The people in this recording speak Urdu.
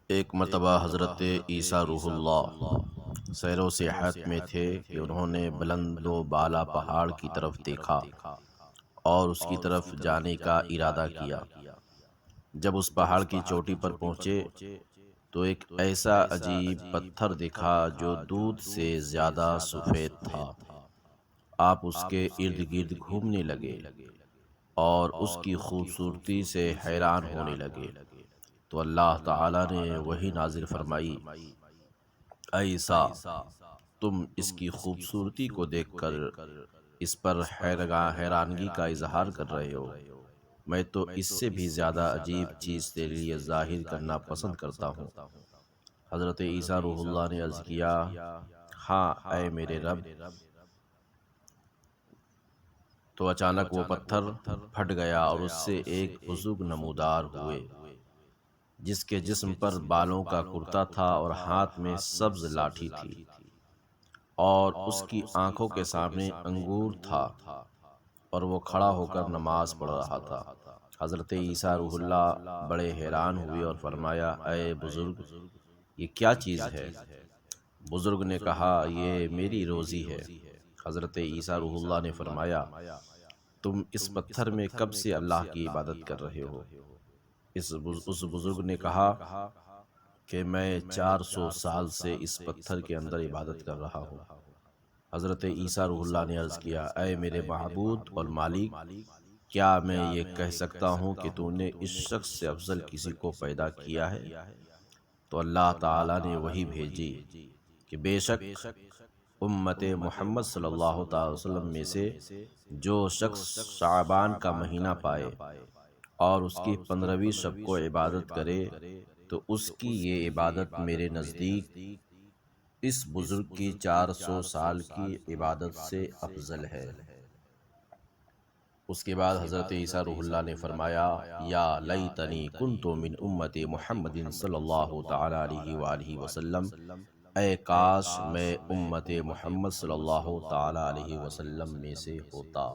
ایک مرتبہ حضرت عیسیٰ روح اللہ سیر و سیاحت میں تھے کہ انہوں نے بلند و بالا پہاڑ کی طرف دیکھا اور اس کی طرف جانے کا ارادہ کیا۔ جب اس پہاڑ کی چوٹی پر پہنچے تو ایک ایسا عجیب پتھر دکھا جو دودھ سے زیادہ سفید تھا۔ آپ اس کے ارد گرد گھومنے لگے اور اس کی خوبصورتی سے حیران ہونے لگے تو اللہ تعالی نے وحی نازل فرمائی، اے عیسیٰ، تم اس کی خوبصورتی کو دیکھ کر اس پر حیرانگی کا اظہار کر رہے ہو۔ میں تو اس سے بھی زیادہ عجیب چیز تیرے لیے ظاہر کرنا پسند کرتا ہوں۔ حضرت عیسیٰ روح اللہ نے عرض کیا، ہاں اے میرے رب۔ تو اچانک وہ پتھر پھٹ گیا اور اس سے ایک بزرگ نمودار ہوئے جس کے جسم پر بالوں کا کرتا تھا اور ہاتھ میں سبز لاٹھی تھی، اور اس کی آنکھوں کے سامنے انگور تھا اور وہ کھڑا ہو کر نماز پڑھ رہا تھا۔ حضرت عیسیٰ روح اللہ بڑے حیران ہوئے اور فرمایا، اے بزرگ، یہ کیا چیز ہے؟ بزرگ نے کہا، یہ میری روزی ہے۔ حضرت عیسیٰ روح اللہ نے فرمایا، تم اس پتھر میں کب سے اللہ کی عبادت کر رہے ہو؟ اس بزرگ نے کہا کہ میں 400 سال سے اس پتھر کے اندر عبادت کر رہا ہوں۔ حضرت عیسیٰ روح اللہ نے عرض کیا، اے میرے معبود اور مالک، کیا میں یہ کہہ سکتا ہوں کہ تو نے اس شخص سے افضل کسی کو پیدا کیا ہے؟ تو اللہ تعالی نے وحی بھیجی کہ بے شک امت محمد صلی اللہ تعالی وسلم میں سے جو شخص شعبان کا مہینہ پائے اور اس کی 15ویں شب کو عبادت کرے تو اس کی یہ عبادت میرے نزدیک اس بزرگ کی 400 سال کی عبادت سے افضل ہے۔ اس کے بعد حضرت عیسیٰ روح اللہ نے فرمایا، یا لیتنی کنت من امت محمد صلی اللہ تعالی علیہ وآلہ وسلم، اے کاش میں امت محمد صلی اللہ تعالی علیہ وسلم میں سے ہوتا۔